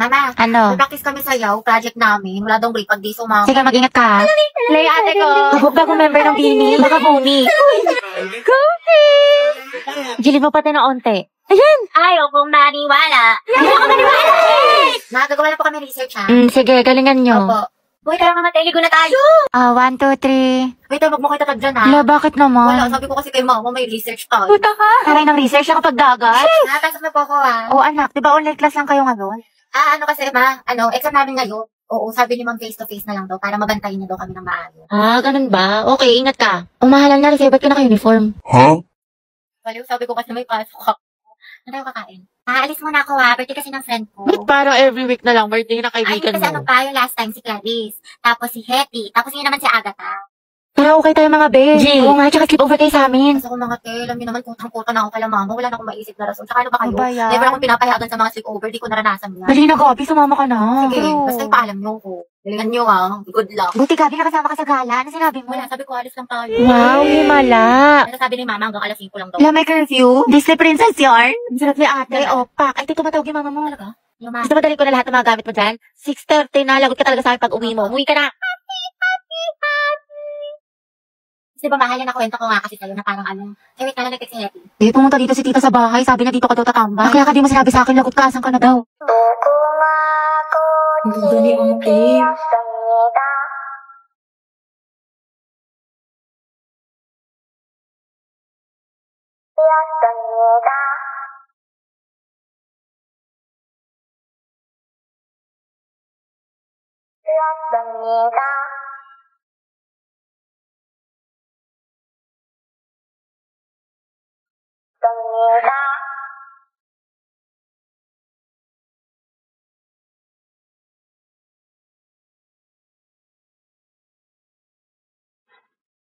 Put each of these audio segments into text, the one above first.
Mama, Ano? practice kami sayaw, project namin. Wala daw break pag di sumama. Sige, mag-ingat ka. Lay ate ko. Kabog bagong member ng Bini. Baka buni. Gilid mo pati ng onte. Ayan! Ayaw kong maniwala. Nagagawa na po kami research, ha? Sige, galingan nyo. Opo. Uy, tara nga mateligo na tayo. 1, 2, 3. Wait, wag mo kayo tatag dyan, ha? Hala, bakit naman? Wala, sabi ko kasi kay mama, may research tayo. Puta ka! Taray ng research ako pag dagat. Napasok na po ako, ha? Oo, anak. Diba online class lang kayo ngayon? Ano kasi, ma? Exam namin ngayon. Oo, sabi ni ma'am face-to-face na lang daw para mabantayin niya daw kami ng maayos. Ganun ba? Okay, ingat ka. Umahalan na rin sa'yo, ba't ka naka-uniform? Baliw, sabi ko kasi may pasok ako. Ano tayo kakain? Aalis muna ako, ha? Birthday kasi ng friend ko. Ba't parang every week na lang birthday na kaibigan kasi ano pa, yung last time si Clarice. Tapos si Hetty. Tapos yun naman si Agatha. Pero okay tayo mga be. Oo nga, tsaka sleep over kayo sa amin. Kasi ako mga te, alam niyo naman kutang-kuta na ako kala mama. Wala na akong maisip na rason. Tsaka ano ba kayo? Ano ba yan? Never akong pinapayagan sa mga sleepover. Di ko naranasan yan. Dali na, Gabi. Sumama ka na. Sige, basta ipaalam niyo ko. Galingan niyo, ha? Good luck. Buti, Gabi, nakasama ka sa gala. Ano sinabi mo? Wala, sabi ko alis lang tayo. Wow, himala. Ano sabi ni mama hanggang alas 5 lang daw. Wala, may curfew. Disney Princess yarn. Ang sarap ni ate. Opak. Ay, tumatawag yung mama mo. Talaga? Yung mama. Gusto mo dalhin ko na lahat ng mga gamit mo dyan? 6:30 na. Lagot ka talaga sa akin pag uwi mo. Umuwi ka na. Di ba mahal yan na kwento ko nga kasi sa'yo na parang wait ka na nag-text si Hetty. Pumunta dito si tita sa bahay. Sabi na dito ka daw tatambay. Kaya ka di mo sinabi sa akin, lagot ka, asan ka na daw? Ang ganda ni ate.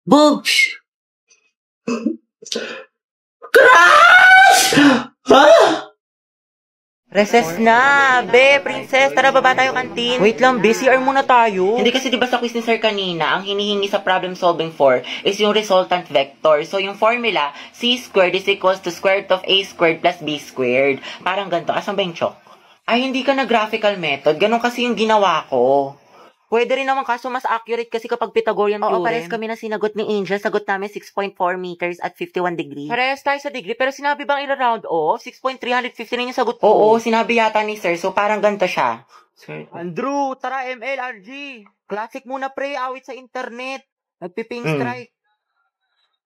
Bugs! Crush! Ha? Recess na! Be, princess, tara baba tayo kantin. Wait lang, be, CR muna tayo. Hindi kasi diba sa quiz ni sir kanina, ang hinihingi sa problem solving for is yung resultant vector. So yung formula, c squared is equals to square root of a squared plus b squared. Parang ganito. Asan ba yung chalk? Ay, hindi ka na graphical method. Ganon kasi yung ginawa ko. Pwede rin naman kaso mas accurate kasi kapag Pythagorean theorem. Oo, parehas kami na sinagot ni Angel. Sagot namin 6.4 meters at 51 degrees. Parehas tayo sa degree, pero sinabi bang ila-round off? 6.359 yung sagot ko. Oo, sinabi yata ni sir. So parang ganito siya. Sir, Andrew, tara ML, RG. Classic muna pre, awit sa internet. Nagpiping strike.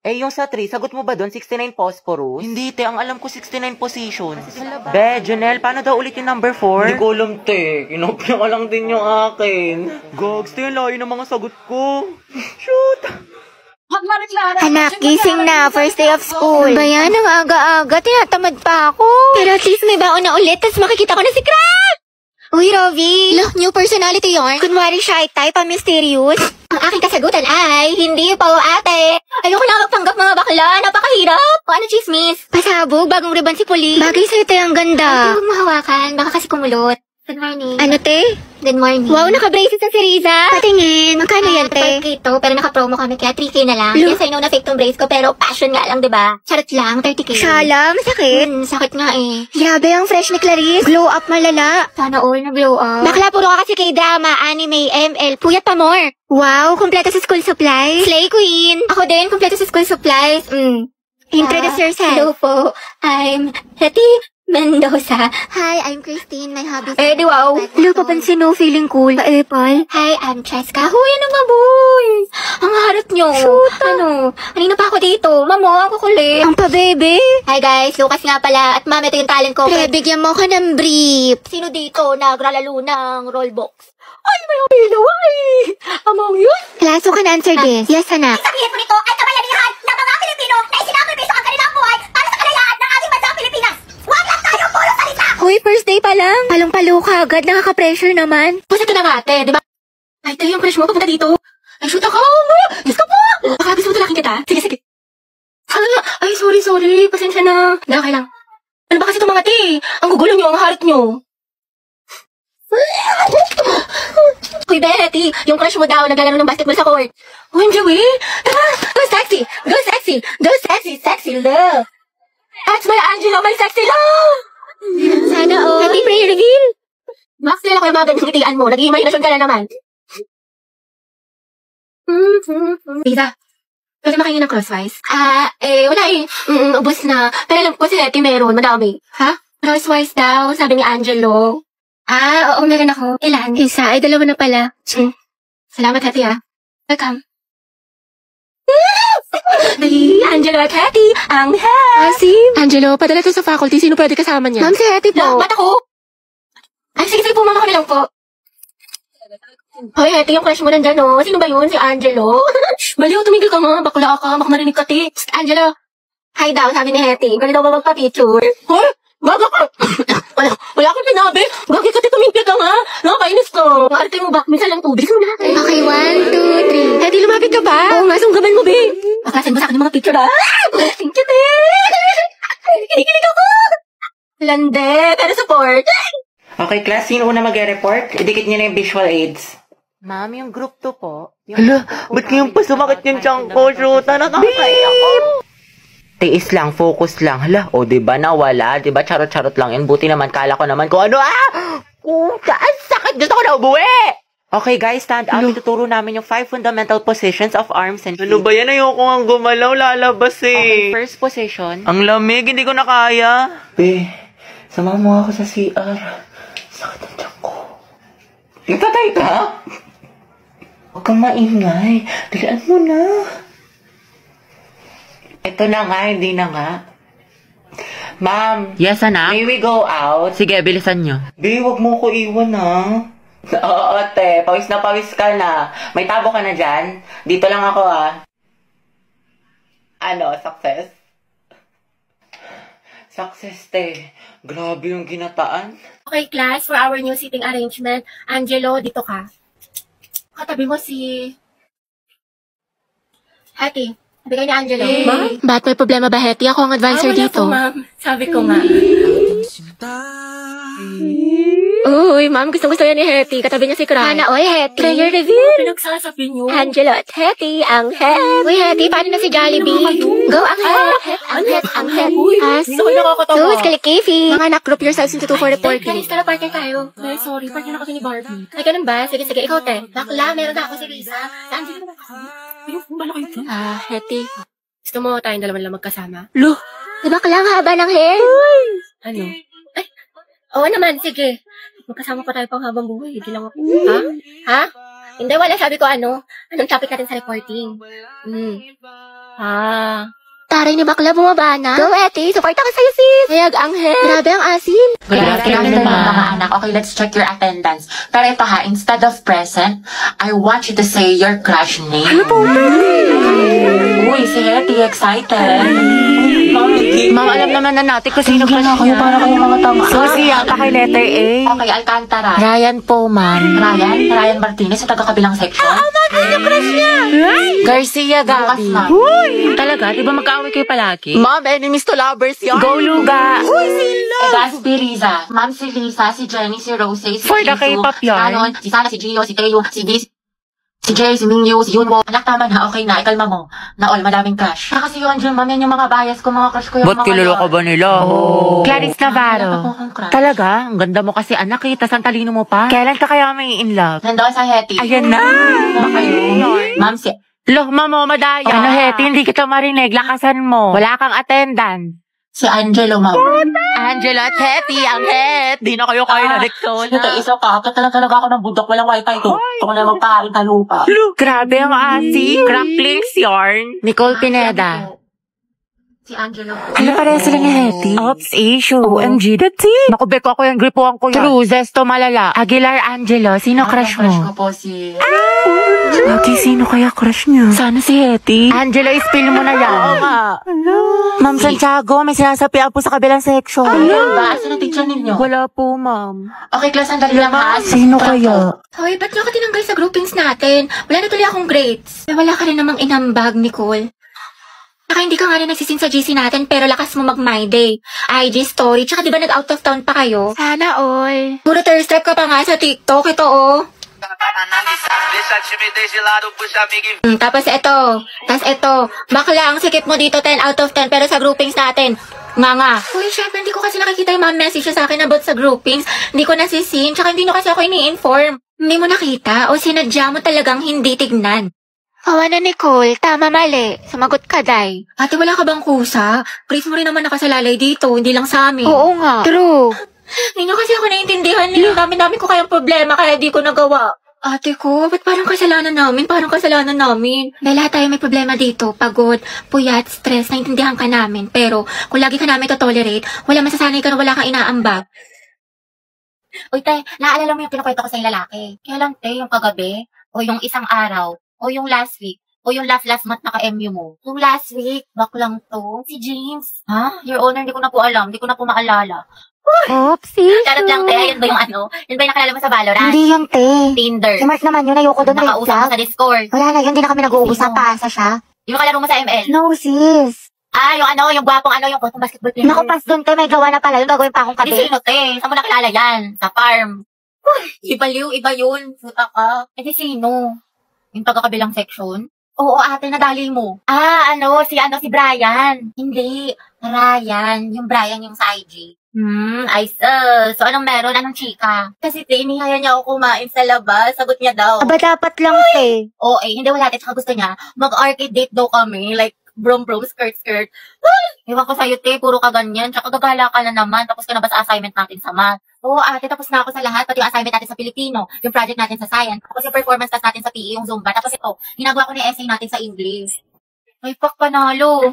Eh, yung sa 3, sagot mo ba doon? 69 phosphorus? Hindi, te. Ang alam ko, 69 positions. Be, Jonel, paano daw ulit yung number 4? Hindi ko alam, te. Kinopya ka lang din yung akin. Gogs, te, yung layo ng mga sagot ko. Shoot! Anak, gising na. First day of school. Ba yan? Ang aga-aga. Tinatamad pa ako. Pero at least may baon na ulit. Tapos makikita ko na si Crab! Uy, Rovi. Look, new personality yarn. Kunwari shy type, mysterious. Ang aking kasagutan ay, hindi po ate. Ayoko na magpanggap mga bakla. Napakahirap. O ano chismis? Pasabog, bagong ribbon si Puli. Bagay sa'yo tayo ang ganda. Huwag mo hawakan. Baka kasi kumulot. Good morning. Ano, te? Good morning. Wow, naka-braces na si Riza. Patingin. Magkano yan, te? 12K to, pero naka-promo kami, kaya 3K na lang. Yes, I know na fake tong brace ko, pero passion nga lang, diba? Charot lang, 30K. Shala, masakit. Sakit nga eh. Grabe ang fresh ni Clarice. Glow up malala. Sana all na glow up. Bakla, puro ka kasi kay drama, anime, ML, puyat pa more. Wow, kumpleto sa school supplies. Slay queen. Ako din, kumpleto sa school supplies. Introduce yourself. Hello po, I'm Hetty Mendoza. Hi, I'm Christine. My hobby is... wow. Hello, papansin mo, feeling cool. Apple. Hi, I'm Cheska. Huy, ano nga, boys? Ang harot nyo. Shoot. Ano? Kanina pa ako dito. Mamo, ako kulit. Ang pa-bebe. Hi, guys. Lucas nga pala. At ma'am, ito yung talent ko. Pre, bigyan mo ka ng brief. Sino dito naglalaro ng rollbox? Ay, may umilaw ay. Among yun? Klaso ka na answer this. Yes, anak. Sabihin mo nito ay kabayanihan ng mga Pilipino na isinakripisyo ang kanilang buhay para sa kalayaan ng ating bansang Pilipinas. Huwag lang tayo puro salita! Hoy, first day pa lang. Palong-palo ka agad. Nakaka-pressure naman. Basta ito na nga, ate, di ba? Ay, tayo yung crush mo, papunta dito. Ay, shoot ako! Diyos ko po! Baka gusto mo talaking kita? Sige, sige. Ay, sorry. Pasensya na. Hindi, okay lang. Ano ba kasi itong mga te? Ang gugulo nyo, ang harot nyo. Hoy, Betty, yung crush mo daw naglalaro ng basketball sa court. Oh, Joey, tara, go sexy, go sexy, go sexy, sexy love. That's my Angelo, my sexy love. Sana all. Happy prayer reveal. Max, Akala ko yung mga gandang ngitian mo. Nag-iimahinasyon ka na naman. Lisa, pwede makahingi ng crosswise? Wala eh. Ubus na. Pero alam ko si Hetty meron. Madami. Ha? Crosswise daw, sabi ni Angelo. Oo, meron ako. Ilan? Isa, ay dalawa na pala. Salamat, Hetty, ha. Welcome. Dali, Angelo at Hetty, ang Asim. Angelo, padala to sa faculty. Sino pwede kasama niya? Ma'am, si Hetty po. Ba't ako? Ay, sige po, mama ko na lang po. Hoy, Hetty, yung crush mo nandyan, no? Sino ba yun? Si Angelo? Baliw, tumigil ka nga. Bakla ka. Baka marinig ka, Tix. Angelo, hi daw, sabi ni Hetty. Pwede daw ba magpa-picture? Hoy, gaga ka. Wala kang sinabi. Gagi ka, tumigil ka nga. Nakakainis ko. Arte mo ba? Minsan lang tubig. Okay, 1, 2, 3. Hetty, lumapit ka ba? Oo nga, sunggaban mo, be. Pakasin mo sa akin yung mga picture, ha? Thank you, be. Kinikilig ako. Lande, pero support. Okay, class, sino una mag-report? Idikit niyo na yung visual aids. Ma'am, yung group 2 po. Hala, ba't kayong pa sumakit yung tiyan ko? Shoota, nakakaya ako. Tiis lang, focus lang. Hala, diba nawala? Diba charot-charot lang yun? Buti naman, kala ko naman kung ano, Puta, ang sakit! Gusto ko na ubuwi! Okay guys, stand up. Ituturo namin yung 5 fundamental positions of arms and feet. Ano ba yan? Ayoko nga gumalaw, lalabas eh. Okay, first position. Ang lamig, hindi ko na kaya. Sama mo ako sa CR. Sakit ang tiyan ko. Nagtatay ka? Huwag kang maingay. Dalian mo na. Ito na nga, hindi na nga. Ma'am. Yes, anak? May we go out? Sige, bilisan nyo. Di, wag mo ko iwan, Oo, te. Pawis na pawis ka na. May tabo ka na dyan? Dito lang ako, Ano, success? Success, te. Grabe yung ginataan. Okay, class, for our new seating arrangement, Angelo, dito ka. Katabi mo si Hetty. Sabi ni Angelo. Ma'am? Ba't may problema ba, Hetty? Ako ang advisor dito. Wala po, ma'am. Sabi ko nga. Uy, ma'am, gustong-gusto yan ni Hetty. Katabi niya si Cry. Oy, Hetty. Prayer reveal. Pinagsasabi niyo. Angelo at Hetty, ang het. Uy, Hetty, paano na si Jollibee? Go, ang het. Ang het. Sino nakakatawa? Sus, kalikifi. Mga anak, group yourselves into 2 for reporting. Guys, tara, partner tayo. Sorry, partner na kasi ni Barbie. Ay, ganun ba? Sige, ikaw, te. Bakla, meron na ako si Lisa. Si Angelo naman ako. Hetty. Gusto mo tayong dalawa lang magkasama? Lo, diba kalang haba ng hair? Ano? Ay, oo naman, sige. Magkasama pa tayo pang habang buhay. Hindi lang ako. Ha? Hindi, wala. Sabi ko anong topic natin sa reporting? Taray ni bakla, bumaba na. Go, Hetty. Support ako sa'yo, sis. Hayag ang hair. Grabe ang asim. Good afternoon, mga anak. Okay, let's check your attendance. Pero ito instead of present, I want you to say your crush name. Uy, si Hetty, excited. Ma'am, alam naman na natin kung sino crush niya. Para kayong mga tanga. Susi, pa kay letter A. Okay, Alcantara. Ryan po, ma'am. Ryan Martinez sa taga-kabilang section. Yung crush niya. Garcia Lucas, Gabi. ma'am. Talaga? Di ba magkaaway kayo palagi? Ma'am, enemies to lovers yan. Go, Luga. Gaspi Riza. Ma'am, si Lisa, si Jenny, si Rose, si For the Isu, K-pop yarn. si Anon, si Sana, si Gio, si Teo, si Viz, si Jay, si Mingyu, si Yunwo. Anak, tama na. Okay na. Ikalma mo. Na all, madaming crush. Kasi yun, Jun, ma'am, yan yung mga bias ko, mga crush ko yung Ba't mga kilala ka ba nila? Clarice Wala Navarro. pa po akong crush. Talaga? Ang ganda mo kasi anak eh. Tas ang talino mo pa. Kailan ka kaya may in love? Nandoon sa Hetty. Ayan na. Ma'am, kayo. Ma'am, si... Loh, mamo, madaya. Ano, Hetty, hindi kita marinig. Lakasan mo. Wala kang attendant. Si Angelo, ma'am. Angelo at Hetty, ang het. Di na kayo na leksyon. Ito, isa ka. Talaga ako ng bundok. Walang wifi to. Kung na magpaharin ka lupa. Grabe ang asi. Crack links yarn. Nicole Pineda. Si Angelo. Ano pareha sila ni Hetty? Ops, issue. OMG, that's it. Naku, beko ako yan. Gripuan ko yan. Cruzes to malala. Aguilar Angelo. Sino crush mo? Crush ko po si... Lagi, sino kaya crush niya? Sana si Hetty. Angelo, spill mo na yan. Oo nga. Ma'am Santiago, may sinasapian po sa kabilang section. Ano ba? Asa na teacher ninyo? Wala po, ma'am. Okay, class, sandali lang ha. Sino kaya? Hoy, ba't niyo ka tinanggal sa groupings natin? Wala na tuloy akong grades. Wala ka rin namang inambag, Nicole. Saka hindi ka nga rin nagsisin sa GC natin, pero lakas mo mag-my day. IG story, tsaka di ba nag-out of town pa kayo? Sana all. Puro thirst trap ka pa nga sa TikTok, ito Tapos ito. Bakla, ang sikip mo dito 10 out of 10 pero sa groupings natin, nga. Uy, syempre, hindi ko kasi nakikita yung mga message sa akin about sa groupings. Hindi ko nasisin, tsaka hindi nyo kasi ako ini-inform. Hindi mo nakita o sinadya mo talagang hindi tignan. Ano, Nicole? Tama, mali. Sumagot ka, Day. Ate, wala ka bang kusa? Praise mo rin naman nakasalalay dito, hindi lang sa amin. Oo nga. True. Hindi nyo kasi ako naiintindihan eh. Dami-dami ko kayang problema kaya di ko nagawa. Ate ko, ba't parang kasalanan namin? Dahil lahat tayo may problema dito. Pagod, puyat, stress, naintindihan ka namin. Pero, kung lagi ka namin to-tolerate, wala masasanay ka na wala kang inaambag. Uy, te, naalala mo yung kinukwento ko sa lalaki? Kaya lang, te, yung kagabi, o yung isang araw, o yung last week, o yung last month naka-MU mo. Yung last week, baklang to, si James. Ha? Your Honor, hindi ko na po alam, hindi ko na po maalala. Oopsie. Charot lang, te, yun ba yung ano? Yun ba yung nakilala mo sa Valorant? Hindi yung te. Tinder. Si Mark naman yun, ayoko doon. Nakausap mo sa Discord. Wala na yun, hindi na kami nag-uusap. Sino? Paasa siya. Yung kalaro mo sa ML. No, sis. Yung gwapong basketball player. Naku, pas doon te, may gawa na pala yun. Gagawin pa akong Hindi kape. sino, te? Saan mo nakilala yan? Sa farm. Iba yun. Puta ka. Hindi sino? Yung taga-kabilang section? Oo, ate, nadali mo. Si Brian. Hindi, Ryan. Yung Brian yung sa IG. So anong meron? Anong chika? Kasi te, inihaya niya ako kumain sa labas. Sagot niya daw. Aba, dapat lang te. Oo, hindi wala. Tsaka gusto niya, mag-arcade date daw kami. Like, brom, skirt. Ewan ko sa'yo, te, puro ka ganyan. Tsaka gagala ka na naman. Tapos ka na ba sa assignment natin sa math? Oo, ate, tapos na ako sa lahat. Pati yung assignment natin sa Filipino, yung project natin sa science, tapos yung performance test natin sa PE, yung Zumba. Tapos ito, ginagawa ko na yung essay natin sa English. Ay, panalo.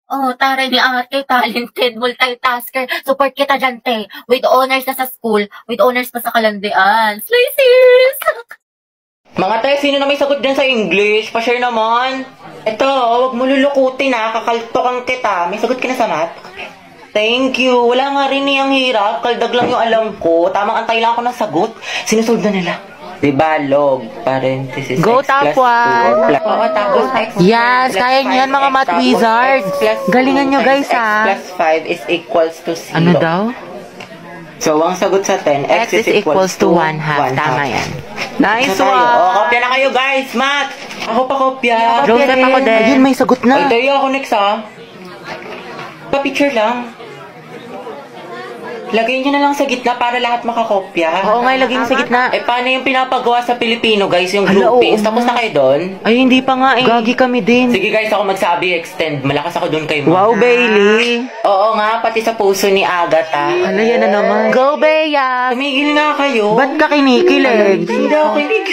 Oh, taray ni ate, talented, multitasker. Support kita dyan, te. With honors na sa school, with honors pa sa kalandian. Slay sis! Mga te, sino na may sagot dyan sa English? Pa-share naman. Ito, huwag mo lulukutin kakaltokan kita. May sagot ka na sa math? Thank you. Wala nga rin ang hirap. Kaldag lang yung alam ko. Tamang antay lang ako ng sagot. Sinusolve na nila. Diba, log, parenthesis, Go, x top plus 2. Oo, tapos x Yes, plus kaya niyo yan, 5, mga math tapos wizards. x plus 2 Galingan nyo, times guys, x plus 5 is equals to 0. Ano daw? So, ang sagot sa 10, X is equals to 1/2. Tama yan. Nice one. Kopya na kayo, guys. Math! Ako pa kopya. Joseph, ako din. Ayun, may sagot Ay, na. tayo ako next, Pa-picture lang. Lagay nyo na lang sa gitna para lahat makakopya. Oo nga, ilagay mo sa gitna. Paano yung pinapagawa sa Pilipino, guys? Yung Hala, groupings. oo Tapos na kayo doon? Ay, hindi pa nga eh. Gagi kami din. Sige, guys, ako magsabi, extend. Malakas ako doon kay Mom. Wow, Bailey. Oo nga, pati sa puso ni Agatha. Ano yan na naman? Go, Bea. Tumigil nga kayo. Ba't ka kinikilig? Hindi ako kinig.